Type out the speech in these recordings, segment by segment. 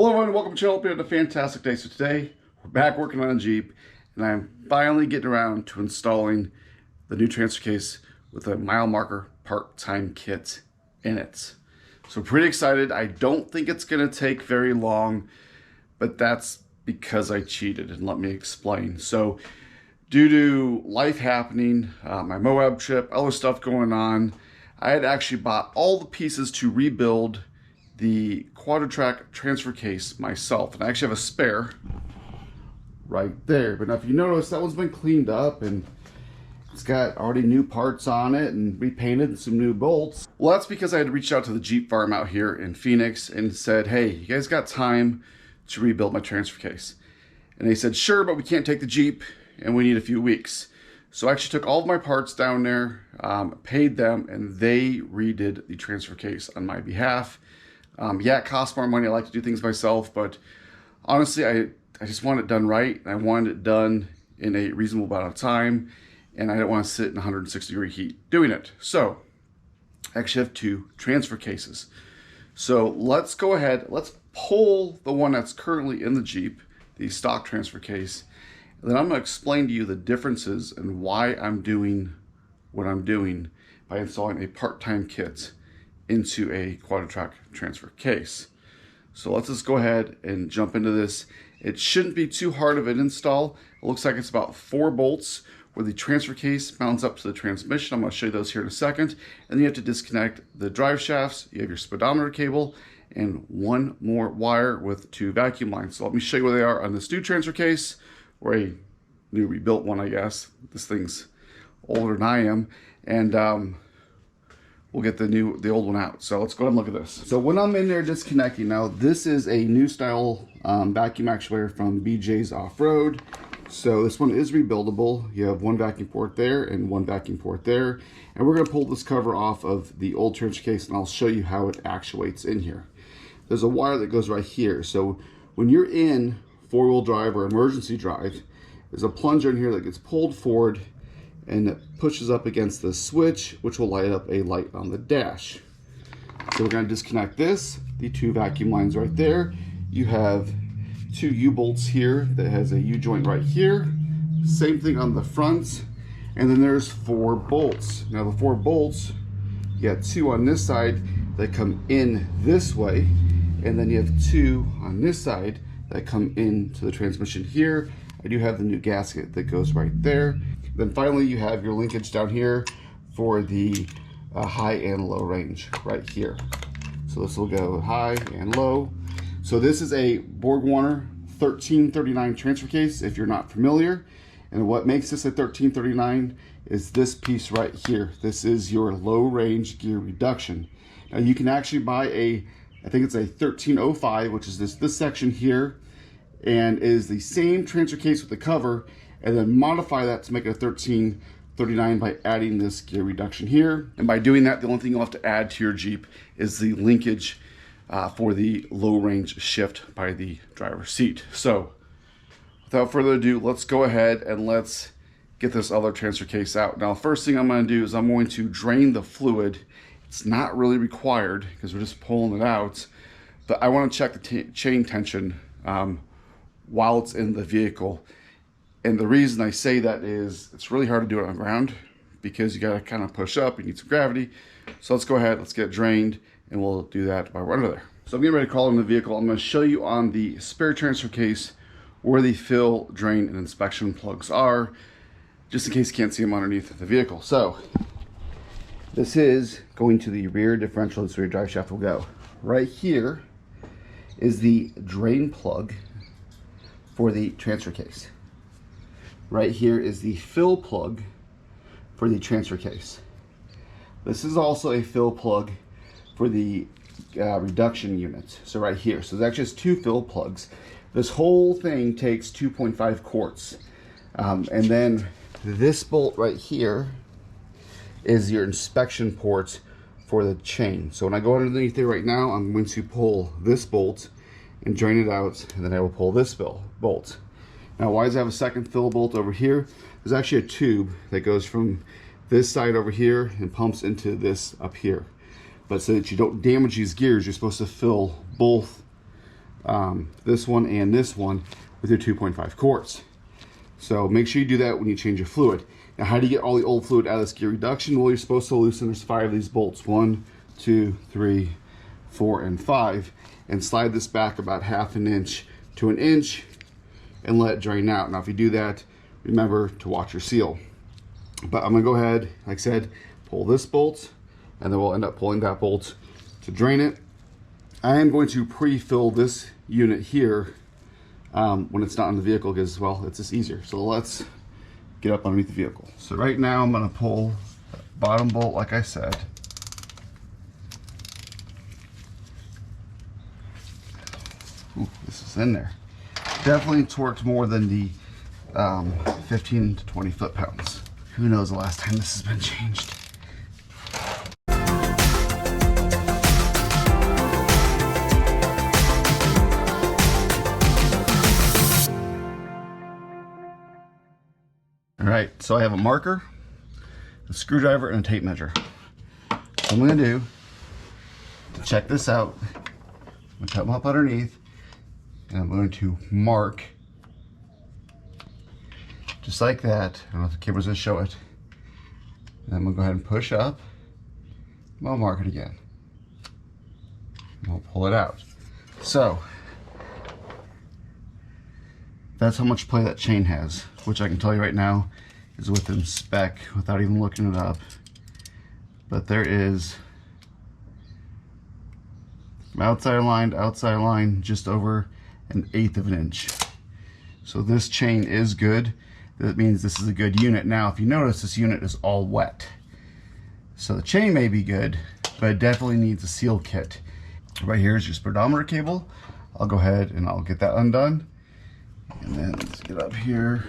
Hello everyone, welcome to the channel. Hope you had a fantastic day. So today, we're back working on a Jeep, and I'm finally getting around to installing the new transfer case with a mile marker part-time kit in it. So pretty excited. I don't think it's gonna take very long, but that's because I cheated, and let me explain. So due to life happening, my Moab trip, other stuff going on, I had actually bought all the pieces to rebuild the Quadra Trac transfer case myself, and I actually have a spare right there. But now if you notice, that one's been cleaned up and it's got already new parts on it and repainted and some new bolts. Well, that's because I had reached out to the Jeep farm out here in Phoenix and said, hey, you guys got time to rebuild my transfer case? And they said, sure, but we can't take the Jeep and we need a few weeks. So I actually took all of my parts down there, paid them, and they redid the transfer case on my behalf. Yeah, it costs more money. I like to do things myself, but honestly, I just want it done right. And I wanted it done in a reasonable amount of time, and I didn't want to sit in 160-degree heat doing it. So I actually have two transfer cases. So let's go ahead, let's pull the one that's currently in the Jeep, the stock transfer case, and then I'm going to explain to you the differences and why I'm doing what I'm doing by installing a part-time kit into a Quadra Trac transfer case. So let's just go ahead and jump into this. It shouldn't be too hard of an install. It looks like it's about 4 bolts where the transfer case mounts up to the transmission. I'm going to show you those here in a second. And then you have to disconnect the drive shafts. You have your speedometer cable and one more wire with 2 vacuum lines. So let me show you where they are on this new transfer case, or a new rebuilt one, I guess. This thing's older than I am. And we'll get the old one out. So let's go ahead and look at this. So when I'm in there disconnecting, now this is a new style vacuum actuator from BJ's Off-Road. So this one is rebuildable. You have one vacuum port there and one vacuum port there. And we're gonna pull this cover off of the old transfer case, and I'll show you how it actuates in here. There's a wire that goes right here. So when you're in 4-wheel drive or emergency drive, there's a plunger in here that gets pulled forward and it pushes up against the switch, which will light up a light on the dash. So we're going to disconnect this, the 2 vacuum lines right there. You have 2 U-bolts here that has a U-joint right here. Same thing on the front. And then there's 4 bolts. Now the 4 bolts, you got 2 on this side that come in this way. And then you have 2 on this side that come into the transmission here. I do have the new gasket that goes right there. Then finally, you have your linkage down here for the high and low range right here. So this will go high and low. So this is a BorgWarner 1339 transfer case, if you're not familiar. And what makes this a 1339 is this piece right here. This is your low range gear reduction. Now you can actually buy I think it's a 1305, which is this section here, and is the same transfer case with the cover, and then modify that to make it a 1339 by adding this gear reduction here. And by doing that, the only thing you'll have to add to your Jeep is the linkage for the low range shift by the driver's seat. So without further ado, let's go ahead and let's get this other transfer case out. Now, the first thing I'm going to do is I'm going to drain the fluid. It's not really required because we're just pulling it out, but I want to check the chain tension while it's in the vehicle. And the reason I say that is it's really hard to do it on the ground because you got to kind of push up, you need some gravity. So let's go ahead, let's get it drained, and we'll do that while we're under there. So I'm getting ready to call in the vehicle. I'm going to show you on the spare transfer case where the fill, drain, and inspection plugs are, just in case you can't see them underneath the vehicle. So this is going to the rear differential, so your drive shaft will go. Right here is the drain plug for the transfer case. Right here is the fill plug for the transfer case. This is also a fill plug for the reduction unit. So right here, so there's actually just 2 fill plugs. This whole thing takes 2.5 quarts. And then this bolt right here is your inspection port for the chain. So when I go underneath there right now, I'm going to pull this bolt and drain it out, and then I will pull this bolt. Now, why does it have a second fill bolt over here? There's actually a tube that goes from this side over here and pumps into this up here. But so that you don't damage these gears, you're supposed to fill both this one and this one with your 2.5 quarts. So make sure you do that when you change your fluid. Now, how do you get all the old fluid out of this gear reduction? Well, you're supposed to loosen, there's 5 of these bolts, 1, 2, 3, 4, and 5, and slide this back about 1/2 inch to 1 inch and let it drain out. Now, if you do that, remember to watch your seal. But I'm gonna go ahead, like I said, pull this bolt, and then we'll end up pulling that bolt to drain it. I am going to pre-fill this unit here when it's not in the vehicle because, well, it's just easier. So let's get up underneath the vehicle. So right now I'm gonna pull the bottom bolt like I said. Ooh, this is in there. Definitely torqued more than the 15 to 20 foot-pounds. Who knows the last time this has been changed. All right, so I have a marker, a screwdriver, and a tape measure. So I'm gonna do, to check this out, I'm gonna cut them up underneath, and I'm going to mark, just like that. I don't know if the camera's gonna show it. And I'm gonna go ahead and push up, and I'll mark it again. And I'll pull it out. So, that's how much play that chain has, which I can tell you right now is within spec without even looking it up. But there is from outside line to outside line just over 1/8 of an inch. So this chain is good. That means this is a good unit. Now, if you notice, this unit is all wet. So the chain may be good, but it definitely needs a seal kit. Right here is your speedometer cable. I'll go ahead and I'll get that undone. And then let's get up here.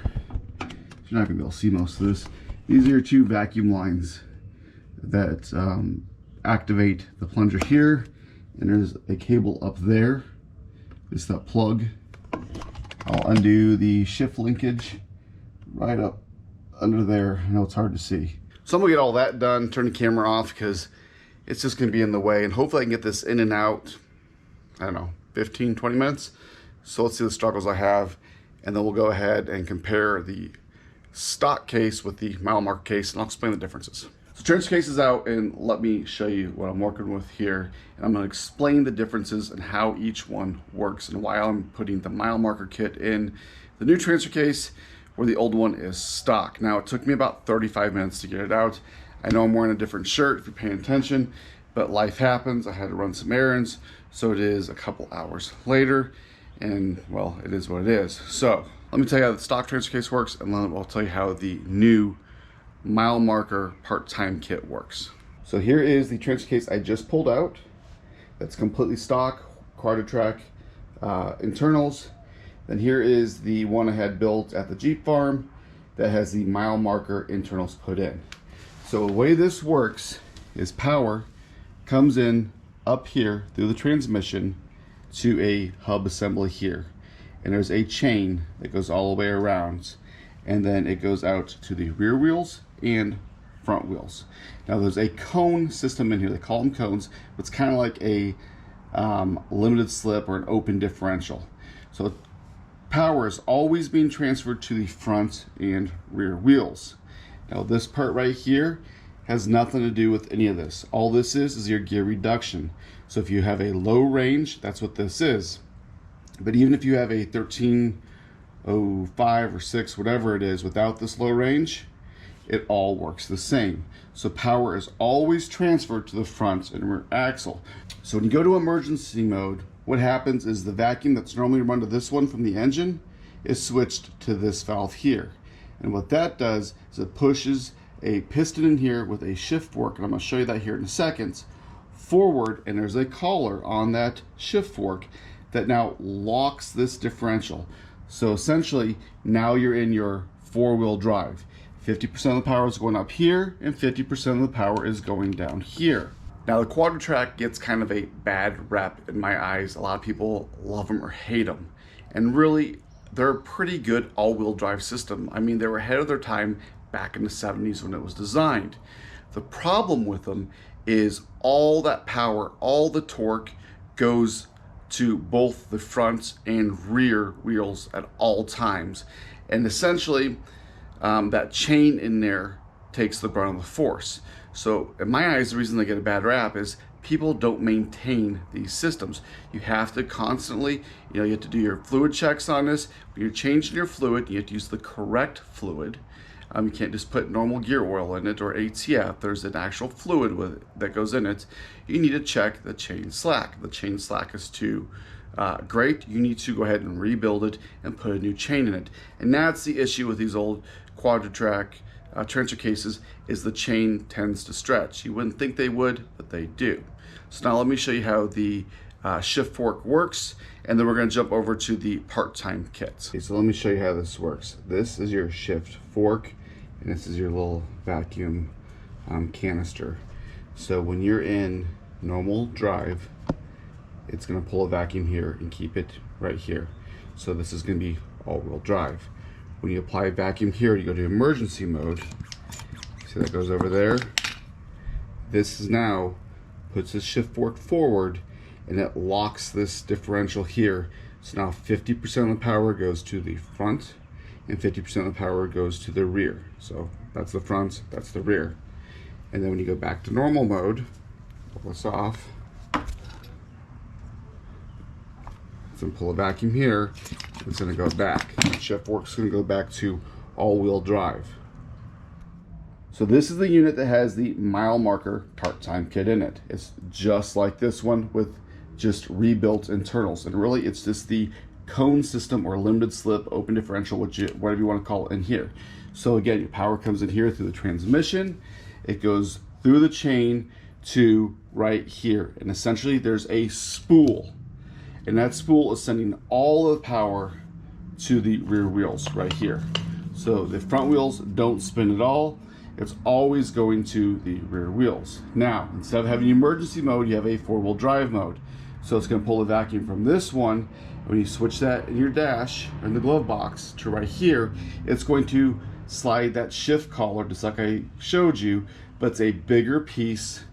You're not gonna be able to see most of this. These are your 2 vacuum lines that activate the plunger here. And there's a cable up there. It's that plug. I'll undo the shift linkage right up under there. I know it's hard to see. So I'm gonna get all that done, turn the camera off because it's just gonna be in the way. And hopefully I can get this in and out, I don't know, 15, 20 minutes. So let's see the struggles I have. And then we'll go ahead and compare the stock case with the mile marker case, and I'll explain the differences. So turn this case out and let me show you what I'm working with here. And I'm gonna explain the differences and how each one works and why I'm putting the mile marker kit in the new transfer case where the old one is stock. Now, it took me about 35 minutes to get it out. I know I'm wearing a different shirt if you're paying attention, but life happens. I had to run some errands, so it is a couple hours later. And well, it is what it is. So let me tell you how the stock transfer case works, and then I'll tell you how the new mile marker part-time kit works. So here is the transfer case I just pulled out. That's completely stock, Quadra Trac internals. Then here is the one I had built at the Jeep farm that has the mile marker internals put in. So the way this works is power comes in up here through the transmission to a hub assembly here, and there's a chain that goes all the way around, and then it goes out to the rear wheels and front wheels. Now there's a cone system in here. They call them cones, but it's kind of like a limited slip or an open differential. So power is always being transferred to the front and rear wheels. Now this part right here has nothing to do with any of this. All this is your gear reduction. So if you have a low range, that's what this is. But even if you have a 1305 or 6, whatever it is, without this low range, it all works the same. So power is always transferred to the front and rear axle. So when you go to emergency mode, what happens is the vacuum that's normally run to this one from the engine is switched to this valve here. And what that does is it pushes a piston in here with a shift fork, and I'm going to show you that here in a second, forward, and there's a collar on that shift fork that now locks this differential. So essentially, now you're in your 4-wheel drive. 50% of the power is going up here, and 50% of the power is going down here. Now the Quadra Trac gets kind of a bad rep in my eyes. A lot of people love them or hate them. And really, they're a pretty good all-wheel drive system. I mean, they were ahead of their time back in the 70s when it was designed. The problem with them is all that power, all the torque goes to both the front and rear wheels at all times. And essentially, that chain in there takes the brunt of the force. So in my eyes, the reason they get a bad rap is people don't maintain these systems. You have to constantly, you have to do your fluid checks on this. When you're changing your fluid, you have to use the correct fluid. You can't just put normal gear oil in it or ATF. There's an actual fluid with it that goes in it. You need to check the chain slack. The chain slack is too great. You need to go ahead and rebuild it and put a new chain in it. And that's the issue with these old Quadra Trac transfer cases, is the chain tends to stretch. You wouldn't think they would, but they do. So now let me show you how the shift fork works, and then we're going to jump over to the part-time kit. Okay, so let me show you how this works. This is your shift fork, and this is your little vacuum canister. So when you're in normal drive, it's going to pull a vacuum here and keep it right here. So this is going to be all-wheel drive. When you apply a vacuum here, you go to emergency mode. See that goes over there? This is now puts the shift fork forward, and it locks this differential here. So now 50% of the power goes to the front and 50% of the power goes to the rear. So that's the front, that's the rear. And then when you go back to normal mode, pull this off, so pull a vacuum here, it's going to go back. The shift fork's going to go back to all-wheel drive. So this is the unit that has the mile marker part-time kit in it. It's just like this one with just rebuilt internals. And really it's just the cone system or limited slip open differential, whatever you want to call it, in here. So again, your power comes in here through the transmission. It goes through the chain to right here. And essentially there's a spool. And that spool is sending all of the power to the rear wheels right here. So the front wheels don't spin at all. It's always going to the rear wheels. Now, instead of having emergency mode, you have a four-wheel drive mode. So it's going to pull the vacuum from this one. When you switch that in your dash, or in the glove box, to right here, it's going to slide that shift collar, just like I showed you, but it's a bigger piece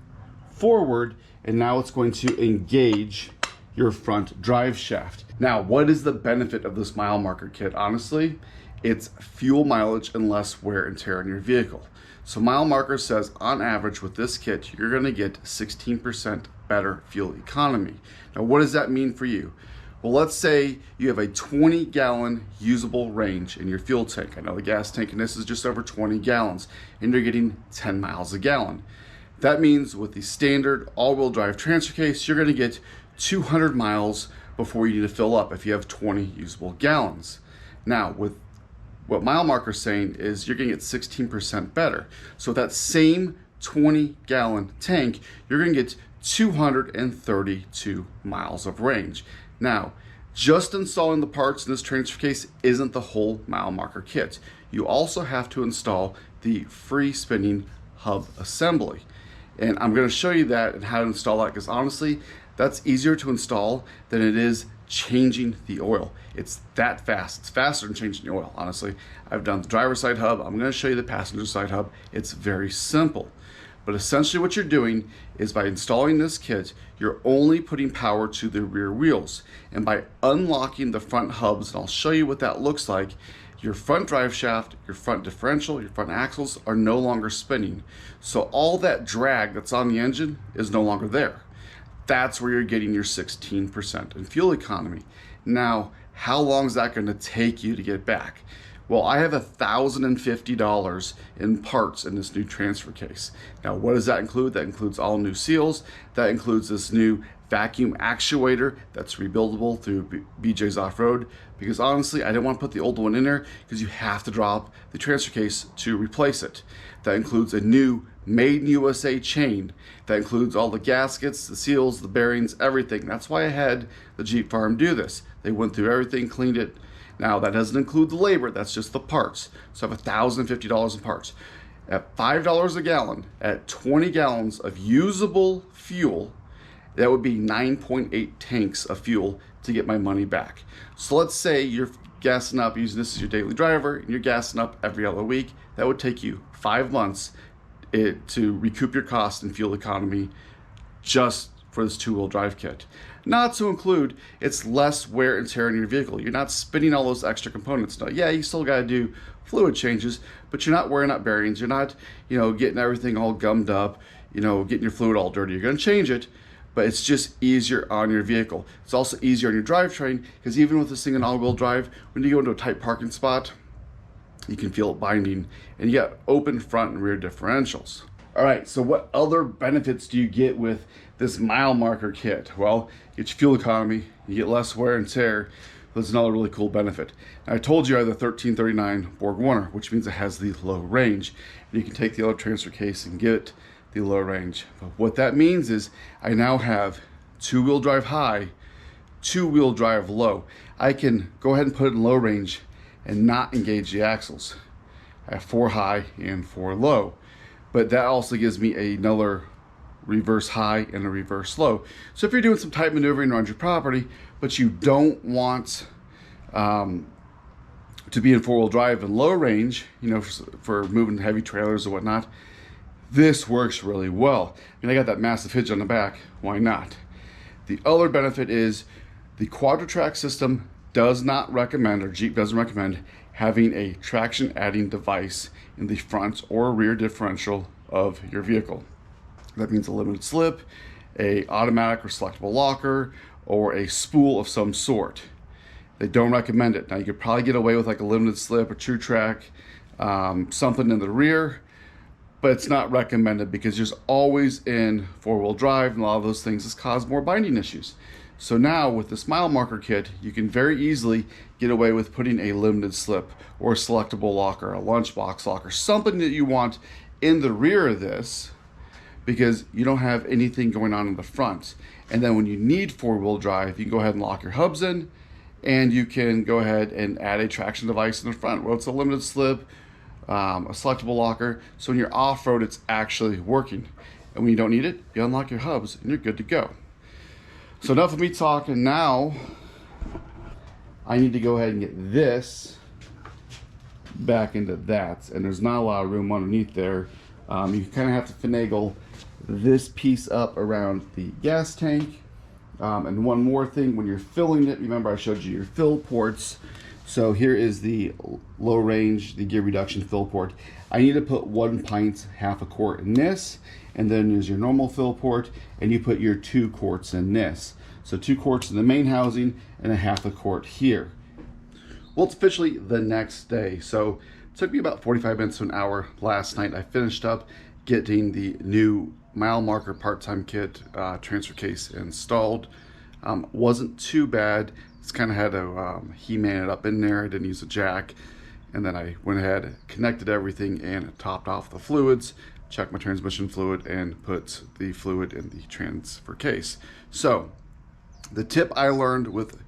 forward, and now it's going to engage your front drive shaft. Now, what is the benefit of this mile marker kit? Honestly, it's fuel mileage and less wear and tear on your vehicle. So mile marker says on average with this kit, you're gonna get 16% better fuel economy. Now, what does that mean for you? Well, let's say you have a 20-gallon usable range in your fuel tank. I know the gas tank in this is just over 20 gallons, and you're getting 10 miles a gallon. That means with the standard all-wheel drive transfer case, you're gonna get 200 miles before you need to fill up if you have 20 usable gallons. Now, with what mile marker is saying is you're gonna get 16% better. So with that same 20-gallon tank, you're gonna get 232 miles of range. Now, just installing the parts in this transfer case isn't the whole mile marker kit. You also have to install the free spinning hub assembly. And I'm gonna show you that and how to install that, because honestly, that's easier to install than it is changing the oil. It's that fast. It's faster than changing the oil, honestly. I've done the driver's side hub. I'm gonna show you the passenger side hub. It's very simple. But essentially what you're doing is by installing this kit, you're only putting power to the rear wheels. And by unlocking the front hubs, and I'll show you what that looks like, your front drive shaft, your front differential, your front axles are no longer spinning. So all that drag that's on the engine is no longer there. That's where you're getting your 16% in fuel economy. Now, how long is that gonna take you to get back? Well, I have $1,050 in parts in this new transfer case. Now, what does that include? That includes all new seals. That includes this new vacuum actuator that's rebuildable through BJ's Off-Road, because honestly, I didn't want to put the old one in there because you have to drop the transfer case to replace it. That includes a new made in USA chain. That includes all the gaskets, the seals, the bearings, everything. That's why I had the Jeep Farm do this. They went through everything, cleaned it. Now, that doesn't include the labor, that's just the parts. So I have $1,050 in parts. At $5 a gallon, at 20 gallons of usable fuel, that would be 9.8 tanks of fuel to get my money back. So let's say you're gassing up, using this as your daily driver, and you're gassing up every other week. That would take you 5 months to recoup your cost and fuel economy just for this two-wheel drive kit. Not to include, it's less wear and tear on your vehicle. You're not spinning all those extra components. Now, yeah, you still got to do fluid changes, but you're not wearing out bearings. You're not, getting everything all gummed up, getting your fluid all dirty. You're going to change it, but it's just easier on your vehicle. It's also easier on your drivetrain, because even with this thing in all-wheel drive, when you go into a tight parking spot, you can feel it binding, and you got open front and rear differentials. All right, so what other benefits do you get with this mile marker kit? Well, you get your fuel economy, you get less wear and tear. That's another really cool benefit. Now, I told you I have the 1339 Borg Warner, which means it has the low range. And you can take the other transfer case and get the low range. But what that means is I now have two-wheel drive high, two-wheel drive low. I can go ahead and put it in low range and not engage the axles. I have 4 high and 4 low. But that also gives me another reverse high and a reverse low. So if you're doing some tight maneuvering around your property, but you don't want to be in 4-wheel drive and low range, for moving heavy trailers or whatnot, this works really well. I got that massive hitch on the back, why not? The other benefit is the Quadra Trac system does not recommend, or Jeep doesn't recommend, having a traction adding device in the front or rear differential of your vehicle. That means a limited slip, a automatic or selectable locker, or a spool of some sort. They don't recommend it. Now, you could probably get away with like a limited slip or true track, something in the rear, but it's not recommended because there's always in 4-wheel drive, and a lot of those things has caused more binding issues. So now with this mile marker kit, you can very easily get away with putting a limited slip or a selectable locker, a lunchbox locker, something that you want in the rear of this, because you don't have anything going on in the front. And then when you need 4-wheel drive, you can go ahead and lock your hubs in, and you can go ahead and add a traction device in the front. Well, it's a limited slip, a selectable locker, so when you're off-road, it's actually working. And when you don't need it, you unlock your hubs and you're good to go. So enough of me talking. Now I need to go ahead and get this back into that, and there's not a lot of room underneath there. You kind of have to finagle this piece up around the gas tank. And one more thing, when you're filling it, remember I showed you your fill ports. So here is the low range, the gear reduction fill port. I need to put 1 pint, half a quart in this, and then there's your normal fill port, and you put your 2 quarts in this. So 2 quarts in the main housing and a half a quart here. Well, it's officially the next day. So it took me about 45 minutes to an hour last night. I finished up getting the new mile marker part-time kit transfer case installed. Wasn't too bad. It's kind of had to He-Man it up in there. I didn't use a jack. And then I went ahead, connected everything, and topped off the fluids, checked my transmission fluid, and put the fluid in the transfer case. So the tip I learned with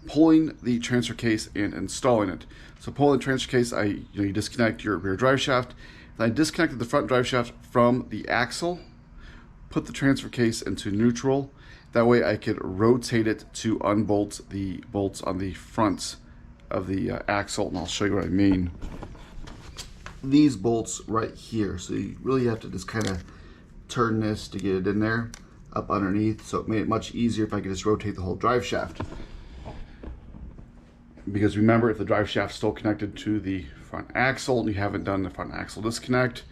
pulling the transfer case and installing it. So pulling the transfer case, you disconnect your rear drive shaft. Then I disconnected the front drive shaft from the axle, put the transfer case into neutral. That way I could rotate it to unbolt the bolts on the front of the axle, and I'll show you what I mean. These bolts right here, so you really have to just kind of turn this to get it in there, up underneath, so it made it much easier if I could just rotate the whole drive shaft. Because remember, if the drive shaft's still connected to the front axle and you haven't done the front axle disconnect,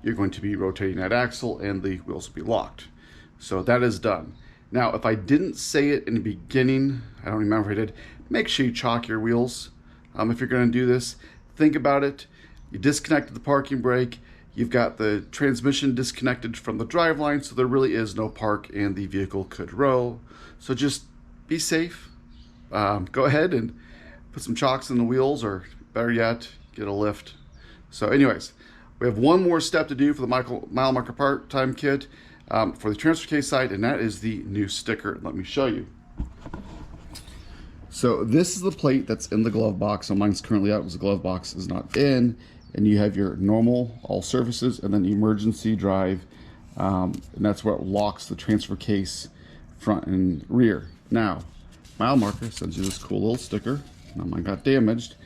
you're going to be rotating that axle and the wheels will be locked. So that is done. Now, if I didn't say it in the beginning, I don't remember if I did, make sure you chalk your wheels. If you're going to do this, think about it. You disconnected the parking brake, you've got the transmission disconnected from the driveline, so there really is no park and the vehicle could roll. So just be safe. Go ahead and put some chocks in the wheels, or better yet, get a lift. So anyways, we have one more step to do for the mile marker part-time kit for the transfer case side, and that is the new sticker. Let me show you. So this is the plate that's in the glove box. So mine's currently out because the glove box is not in. And you have your normal all surfaces and then emergency drive. And that's what locks the transfer case front and rear. Now, mile marker sends you this cool little sticker. Now mine got damaged.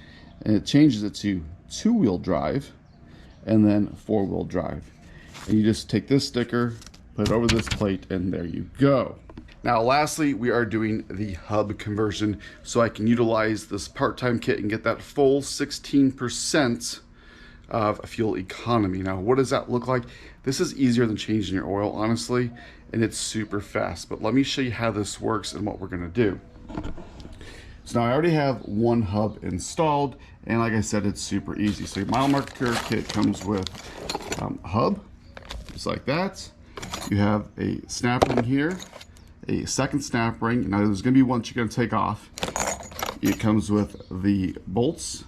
And it changes it to 2-wheel drive and then 4-wheel drive. And you just take this sticker, put it over this plate, and there you go. Now, lastly, we are doing the hub conversion so I can utilize this part-time kit and get that full 16% of fuel economy. Now, what does that look like? This is easier than changing your oil, honestly, and it's super fast. But let me show you how this works and what we're gonna do. So now I already have one hub installed, and like I said, it's super easy. So your mile marker kit comes with a hub, just like that. You have a snap ring here, a second snap ring. Now there's gonna be one you're gonna take off. It comes with the bolts,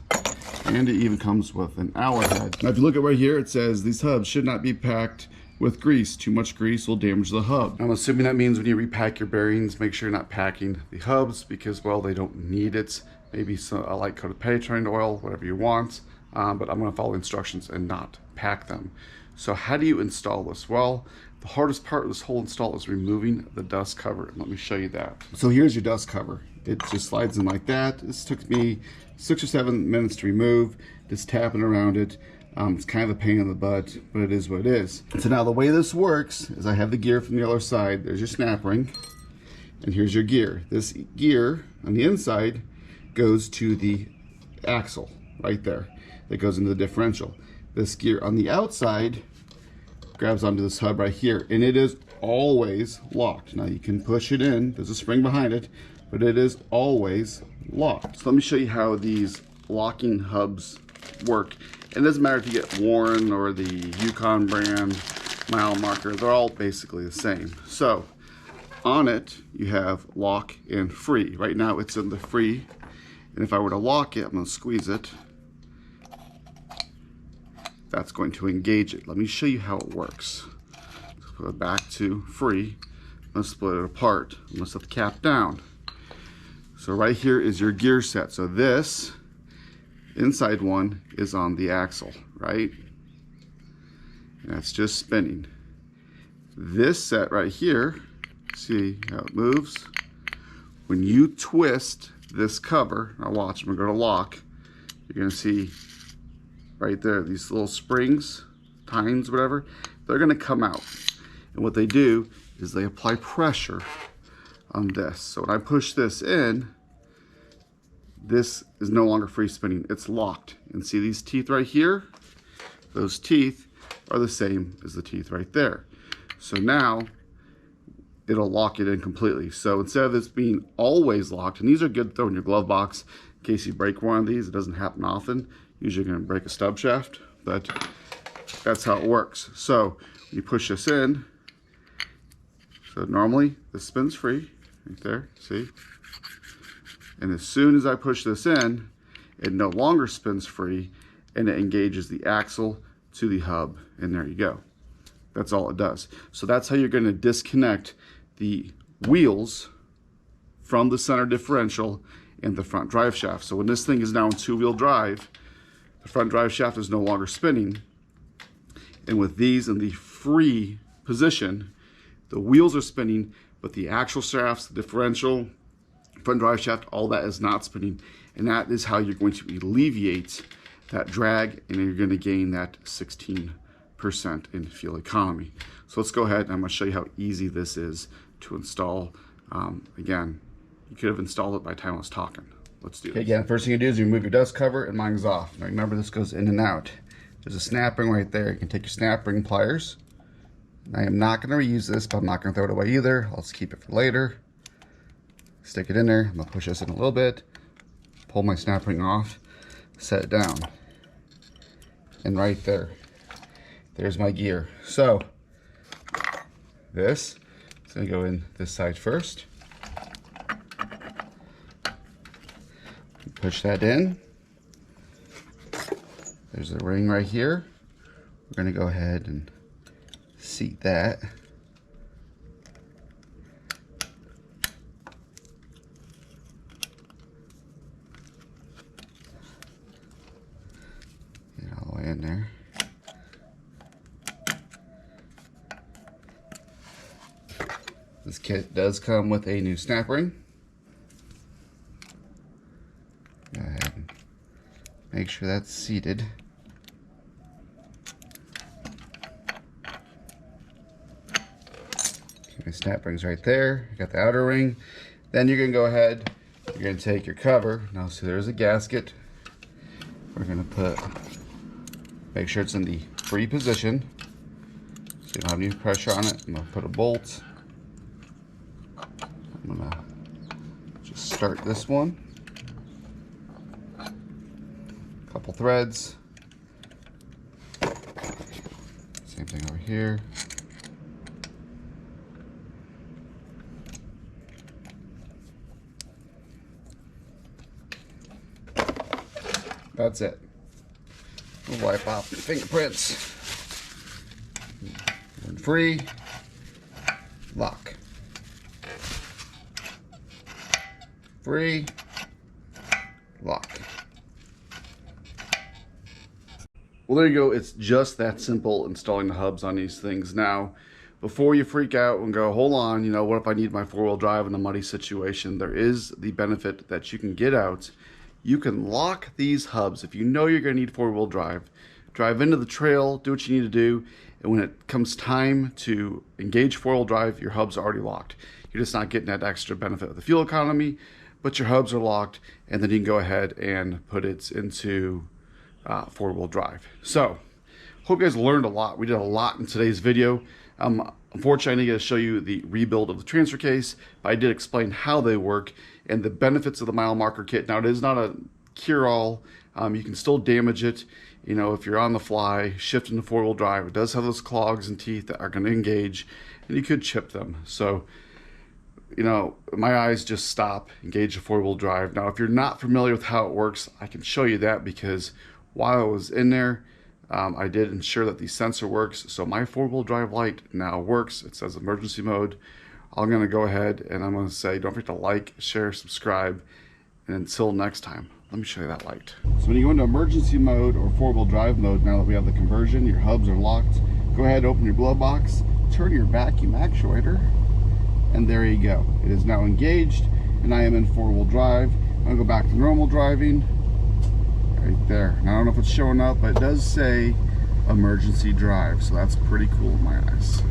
and it even comes with an alloy head. Now if you look at right here, it says these hubs should not be packed with grease. Too much grease will damage the hub. I'm assuming that means when you repack your bearings, make sure you're not packing the hubs because, well, they don't need it. Maybe a light coat of penetrating oil, whatever you want. But I'm gonna follow instructions and not pack them. So how do you install this? Well, the hardest part of this whole install is removing the dust cover. And let me show you that. So here's your dust cover. It just slides in like that. This took me 6 or 7 minutes to remove, just tapping around it. It's kind of a pain in the butt, but it is what it is. So now the way this works is I have the gear from the other side. There's your snap ring, and here's your gear. This gear on the inside goes to the axle right there. That goes into the differential. This gear on the outside grabs onto this hub right here, and it is always locked. Now you can push it in, there's a spring behind it, but it is always locked. So let me show you how these locking hubs work. It doesn't matter if you get Warren or the Yukon brand mile marker, they're all basically the same. So on it, you have lock and free. Right now it's in the free, and if I were to lock it, I'm gonna squeeze it. That's going to engage it. Let me show you how it works. Let's put it back to free. Let's split it apart. I'm gonna set the cap down. So right here is your gear set. So this inside one is on the axle, right? And it's just spinning. This set right here, see how it moves? When you twist this cover, now watch, I'm gonna go to lock, you're gonna see right there, these little springs, tines, whatever, they're gonna come out. And what they do is they apply pressure on this. So when I push this in, this is no longer free spinning, it's locked. And see these teeth right here? Those teeth are the same as the teeth right there. So now it'll lock it in completely. So instead of this being always locked, and these are good to throw in your glove box in case you break one of these, it doesn't happen often. Usually you're gonna break a stub shaft, but that's how it works. So you push this in, so normally this spins free, right there, see? And as soon as I push this in, it no longer spins free, and it engages the axle to the hub, and there you go. That's all it does. So that's how you're gonna disconnect the wheels from the center differential and the front drive shaft. So when this thing is now in two-wheel drive, the front drive shaft is no longer spinning, and with these in the free position, the wheels are spinning, but the axle shafts, the differential, front drive shaft, all that is not spinning. And that is how you're going to alleviate that drag, and you're going to gain that 16% in fuel economy. So let's go ahead, and I'm going to show you how easy this is to install. Again, you could have installed it by the time I was talking. Let's do this. Again, first thing you do is you remove your dust cover, and mine's off. Now remember, this goes in and out. There's a snap ring right there. You can take your snap ring pliers. I am not going to reuse this, but I'm not going to throw it away either. Let's keep it for later. Stick it in there. I'm going to push this in a little bit, pull my snap ring off, set it down. And right there, there's my gear. So this is going to go in this side first. Push that in. There's a ring right here. We're going to go ahead and seat that. Get all the way in there. This kit does come with a new snap ring. Go ahead and make sure that's seated. My snap ring's right there. You got the outer ring. Then you're gonna go ahead, you're gonna take your cover. Now see there's a gasket. We're gonna make sure it's in the free position. So you don't have any pressure on it. I'm gonna put a bolt. I'm gonna just start this one. Couple threads. Same thing over here. That's it. We'll wipe off the fingerprints. When free, lock. Free, lock. Well, there you go. It's just that simple installing the hubs on these things. Now, before you freak out and go, hold on, you know, what if I need my four-wheel drive in a muddy situation? There is the benefit that you can get out. You can lock these hubs. If you know you're going to need four-wheel drive into the trail, do what you need to do, and when it comes time to engage four-wheel drive, your hubs are already locked. You're just not getting that extra benefit of the fuel economy, but your hubs are locked, and then you can go ahead and put it into four-wheel drive. So, hope you guys learned a lot. We did a lot in today's video. Unfortunately, I didn't get to show you the rebuild of the transfer case, but I did explain how they work and the benefits of the mile marker kit. Now, it is not a cure-all. You can still damage it. You know, if you're on the fly, shifting to four-wheel drive, it does have those clogs and teeth that are going to engage, and you could chip them. So, you know, my eyes just stop, engage the four-wheel drive. Now, if you're not familiar with how it works, I can show you that because while I was in there, I did ensure that the sensor works. So my four-wheel drive light now works. It says emergency mode. I'm going to go ahead and I'm going to say, don't forget to like, share, subscribe. And until next time, let me show you that light. So when you go into emergency mode or four-wheel drive mode, now that we have the conversion, your hubs are locked, go ahead, open your glove box, turn your vacuum actuator, and there you go. It is now engaged, and I am in four-wheel drive. I'm going to go back to normal driving. Right there. Now, I don't know if it's showing up, but it does say emergency drive, so that's pretty cool in my eyes.